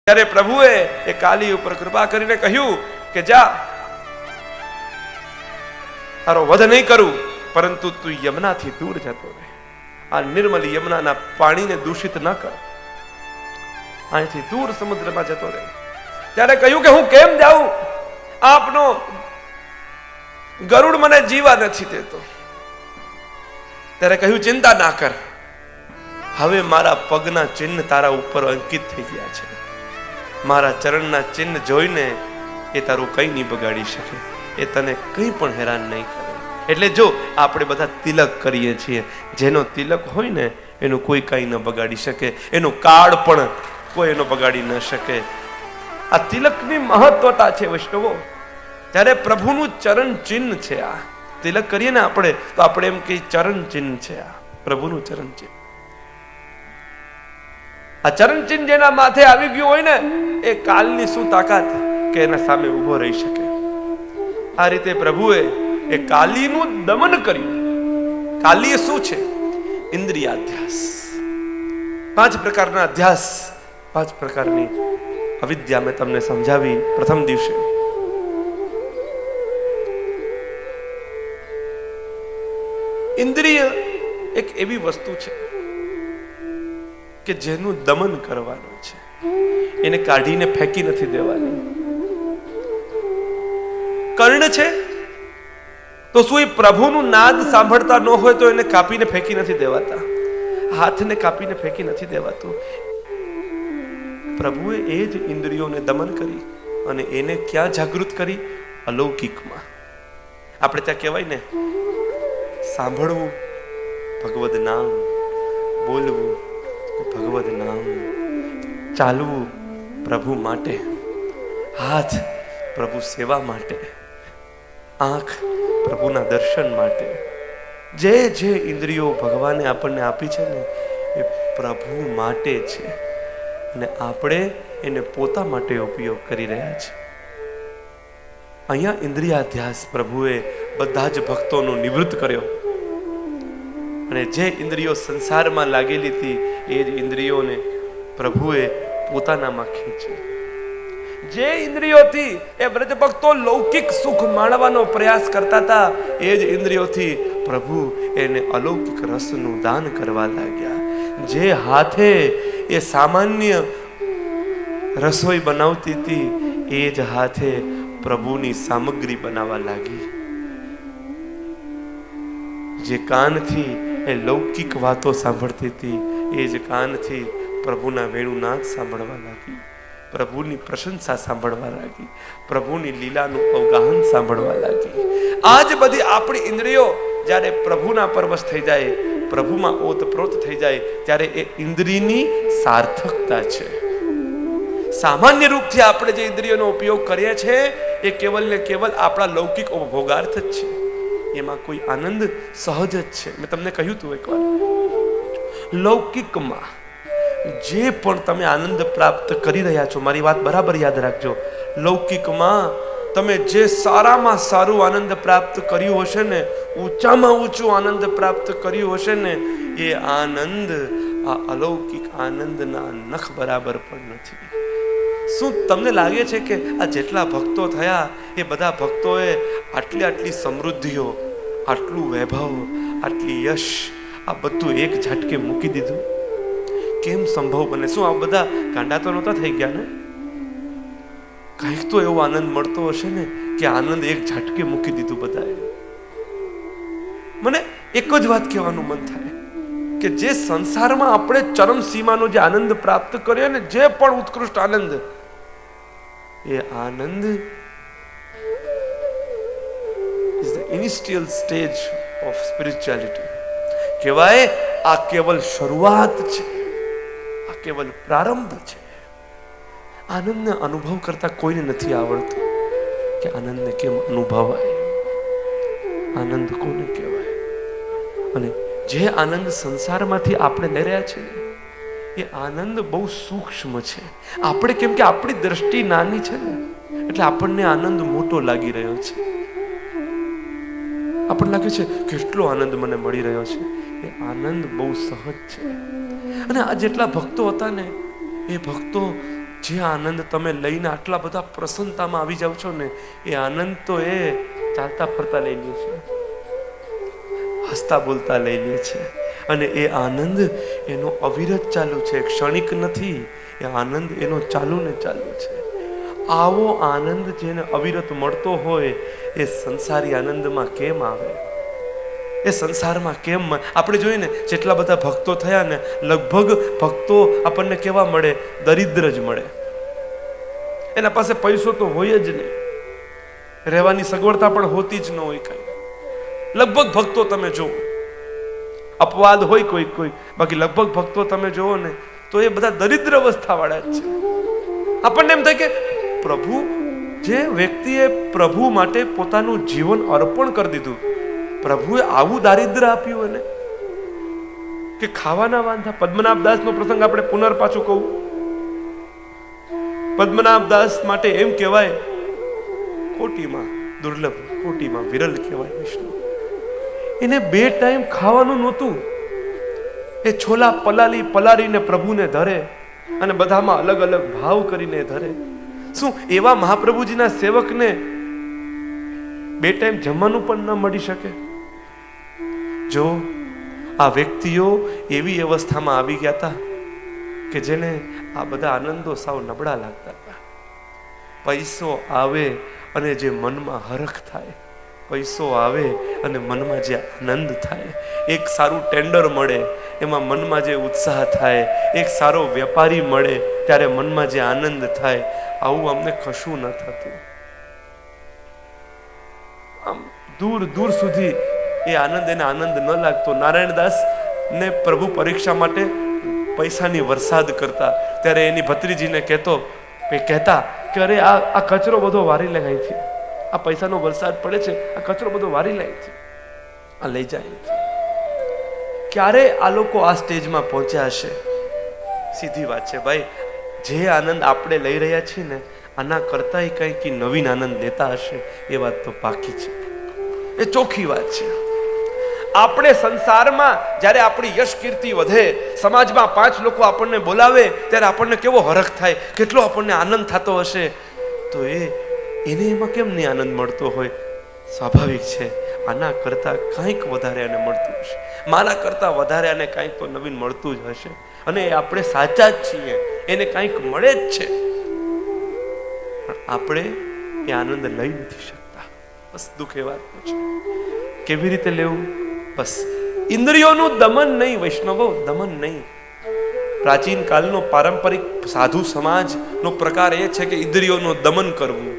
ત્યારે પ્રભુએ એ કાલી ઉપર કૃપા કરીને કહ્યું કે જા, તારો વધ નહીં કરું, પરંતુ તું યમુનાથી દૂર જતો રહે. આ નિર્મલ યમુનાના પાણીને દૂષિત ન કર, અહીંથી દૂર સમુદ્રમાં જતો રહે. ત્યારે કહ્યું કે હું કેમ જાઉં? આપનો ગરુડ મને જીવા નથી દેતો. ત્યારે કહ્યું ચિંતા ના કર, હવે મારા પગના ચિહ્ન તારા ઉપર અંકિત થઈ ગયા છે. મારા ચરણના ચિહ્ન જોઈને એ તારું કઈ નહીં બગાડી શકે, એ તને કંઈ પણ હેરાન નહીં કરે. એટલે જો આપણે બધા તિલક કરીએ છીએ, જેનો તિલક હોય ને એનું કોઈ કઈ ન બગાડી શકે, એનું કાળ પણ કોઈ એનો બગાડી ન શકે. આ તિલકની મહત્વતા છે વૈષ્ણવો. ત્યારે પ્રભુનું ચરણ ચિહ્ન છે. આ તિલક કરીએ ને આપણે તો આપણે એમ કે ચરણ ચિહ્ન છે, આ પ્રભુનું ચરણ ચિહ્ન. આ ચરણ ચિહ્ન જેના માથે આવી ગયું હોય ને, એ કાલની શું તાકાત કે એના સામે ઉભો રહી શકે. આ રીતે પ્રભુએ એ કાલીનું દમન કર્યું. કાલી શું છે? ઇન્દ્રિયાધ્યાસ. 5 પ્રકારના અધ્યાસ, 5 પ્રકારની અવિદ્યા મેં તમને સમજાવી પ્રથમ દિવસે. ઇન્દ્રિય એક એવી વસ્તુ છે કે જેનું દમન કરવાનું છે, એને કાઢીને ફેંકી નથી દેવાની. કર્ણ છે તો શું એ પ્રભુનું નાદ સાંભળતા ન હોય તો એને કાપીને ફેંકી નથી દેવાતા, હાથને કાપીને ફેંકી નથી દેવાતું. પ્રભુએ એ જ ઇન્દ્રિયોને દમન કરી અને એને ક્યાં જાગૃત કરી? અલૌકિકમાં. આપણે ત્યાં કહેવાય ને, સાંભળવું ભગવદ નામ, બોલવું ભગવદ નામ, ચાલવું પ્રભુ માટે, હાથ પ્રભુ સેવા માટે, આંખ પ્રભુના દર્શન માટે. જે જે ઇન્દ્રિયો ભગવાને આપણને આપી છે ને, એ પ્રભુ માટે છે અને આપણે એને પોતા માટે ઉપયોગ કરી રહ્યા છીએ. અહીંયા ઇન્દ્રિયાધ્યાસ પ્રભુએ બધા જ ભક્તોનો નિવૃત્ત કર્યો અને જે ઇન્દ્રિયો સંસારમાં લાગેલી હતી એ જ ઇન્દ્રિયોને પ્રભુએ પોતાનામાં ખેંચી. જે ઇન્દ્રિયોથી એ બ્રજ ભક્તો લૌકિક સુખ માણવાનો પ્રયાસ કરતા હતા, એ જ ઇન્દ્રિયોથી પ્રભુ એને અલૌકિક રસનું દાન કરવા લાગ્યા. જે હાથે એ સામાન્ય રસોઈ બનાવતી હતી, એ જ હાથે પ્રભુની સામગ્રી બનાવવા લાગી. જે કાનથી એ લૌકિક વાતો સાંભળતી હતી, એ જ કાનથી પ્રભુના વેણુનાદ સાંભળવા લાગી, પ્રભુની પ્રશંસા સાંભળવા લાગી, પ્રભુની લીલાનું અવગાહન સાંભળવા લાગી. આ જ બધી આપણી ઇન્દ્રિયો જ્યારે પ્રભુના પરવશ થઈ જાય, પ્રભુમાં ઓતપ્રોત થઈ જાય, ત્યારે એ ઇન્દ્રિયની સાર્થકતા છે. સામાન્ય રૂપથી આપણે જે ઇન્દ્રિયોનો ઉપયોગ કરીએ છીએ એ કેવલ ને કેવલ આપણા લૌકિક ઉપભોગાર્થ જ છે. એમાં કોઈ આનંદ સહજ જ છે. મેં તમને કહ્યું હતું એકવાર, લૌકિકમાં જે પણ તમે આનંદ પ્રાપ્ત કરી રહ્યા છો, મારી વાત બરાબર યાદ રાખજો, લૌકિકમાં તમે જે સારામાં સારું આનંદ પ્રાપ્ત કર્યું હશે ને, ઊંચામાં ઊંચું આનંદ પ્રાપ્ત કર્યું હશે ને, એ આનંદ આ અલૌકિક આનંદના નખ બરાબર પણ નથી. શું તમને લાગે છે કે આ જેટલા ભક્તો થયા એ બધા ભક્તોએ આટલી સમૃદ્ધિઓ, આટલું વૈભવ, આટલી યશ, આ બધું એક ઝટકે મૂકી દીધું? કેમ સંભવ બને? શું આ બધા ગાંડા તો નહોતા થઈ ગયા ને? કંઈક તો એવો આનંદ મળતો હશે ને કે આનંદ એક ઝટકે મૂકી દીધું બધાએ. મને એક જ વાત કહેવાનું મન થાય કે જે સંસારમાં આપણે ચરમ સીમાનો જે આનંદ પ્રાપ્ત કર્યો ને, જે પણ ઉત્કૃષ્ટ આનંદ, એ આનંદ is the initial stage of spirituality. કહેવાય આ કેવલ શરૂઆત છે, આ કેવલ પ્રારંભ છે. આનંદને અનુભવ કરતા કોઈને નથી આવડતું કે આનંદને કેમ અનુભવાય, આનંદ કોને કહેવાય. અને જે આનંદ સંસારમાંથી આપણે લઈ રહ્યા છીએ, એ આનંદ બહુ સૂક્ષ્મ છે. આપણે કેમ કે આપણી દ્રષ્ટિ નાની છે ને, એટલે આપણને આનંદ મોટો લાગી રહ્યો છે. આપણને લાગે છે કેટલો આનંદ મને મળી રહ્યો છે. એ આનંદ બહુ સહજ છે. અને આ જેટલા ભક્તો હતા ને, એ ભક્તો જે આનંદ તમે લઈને આટલા બધા પ્રસન્નતામાં આવી જાવ છો ને, એ આનંદ તો એ ચાલતા ફરતા લઈ લે છે, હસતા બોલતા લઈ લે છે. અને એ આનંદ એનો અવિરત ચાલુ છે, ક્ષણિક નથી. એ આનંદ એનો ચાલુ ને ચાલુ છે. આવો આનંદ જેને અવિરત મળતો હોય એ સંસારી આનંદમાં કેમ આવે? એ સંસારમાં કેમ? આપણે જોઈએ ને જેટલા બધા ભક્તો થયા ને, લગભગ ભક્તો આપણને કેવા મળે? દરિદ્ર જ મળે. એના પાસે પૈસો તો હોય જ નહીં, રહેવાની સગવડતા પણ હોતી જ ન હોય કઈ. લગભગ ભક્તો તમે જુઓ, અપવાદ હોય કોઈ, બાકી લગભગ ભક્તો તમે જુઓ ને તો એ બધા દરિદ્ર અવસ્થા વાળા જ છે. આપણને એમ થાય કે પ્રભુ, જે વ્યક્તિએ પ્રભુ માટે પોતાનું જીવન અર્પણ કરી દીધું, પ્રભુએ આવું દારિદ્ર આપ્યું એને કે ખાવાના વાંધા. પદ્મનાભદાસ નો પ્રસંગ આપણે પાછું કહું. પદ્મનાભદાસ માટે એમ કહેવાય કોટીમાં દુર્લભ, કોટીમાં વિરલ કહેવાય વિષ્ણુ. એને 2 ટાઈમ ખાવાનું નહોતું. એ છોલા પલાળીને પ્રભુને ધરે અને બધામાં અલગ અલગ ભાવ કરીને ધરે. શું એવા મહાપ્રભુજીના સેવકને 2 ટાઈમ જમવાનું પણ ન મળી શકે? જો આ વ્યક્તિઓ એવી અવસ્થામાં આવી ગયા હતા કે જેને આ બધા આનંદો સાવ નબળા લાગતા હતા. પૈસો આવે અને જે મનમાં હરખ થાય, પૈસો આવે અને મનમાં જે આનંદ થાય, એક સારું ટેન્ડર મળે એમાં મનમાં જે ઉત્સાહ થાય, એક સારો વેપારી મળે ત્યારે મનમાં જે આનંદ થાય, આવું અમને કશું ન થતું. આમ દૂર દૂર સુધી એ આનંદ, એને આનંદ ન લાગતો. નારાયણદાસ ને પ્રભુ પરીક્ષા માટે પૈસાની વરસાદ કરતા ત્યારે એની ભત્રીજીને કહેતા કે અરે આ કચરો બધો વારી લે અહીંથી, આ પૈસાનો વરસાદ પડે છે, આ કચરો બધો વારી લે અહીંથી, આ લઈ જાય. ક્યારે આ લોકો આ સ્ટેજમાં પહોંચ્યા હશે? સીધી વાત છે ભાઈ, જે આનંદ આપણે લઈ રહ્યા છીએ ને, આના કરતા કંઈક નવીન આનંદ લેતા હશે, એ વાત તો પાકી છે, એ ચોખ્ખી વાત છે. આપણે સંસારમાં જ્યારે આપણી યશ કીર્તિ વધે, સમાજમાં 5 લોકો આપણને બોલાવે ત્યારે આપણને કેવો હરખ થાય, કેટલો આપણને આનંદ થતો હશે. તો એને એમાં કેમ નહીં આનંદ મળતો હોય? સ્વાભાવિક છે, આના કરતા કંઈક વધારે આને મળતું હશે, મારા કરતા વધારે આને કંઈક તો નવીન મળતું જ હશે. અને આપણે સાચા જ છીએ, એને કંઈક મળે જ છે, પણ આપણે એ આનંદ લઈ નથી શકતા. બસ દુઃખ એ વાતનું છે. કેવી રીતે લેવું? બસ ઇન્દ્રિયોનું દમન નહીં, વૈષ્ણવો, દમન નહીં. પ્રાચીન કાળનો પારંપરિક સાધુ સમાજનો પ્રકાર એ છે કે ઇન્દ્રિયોનું દમન કરવું.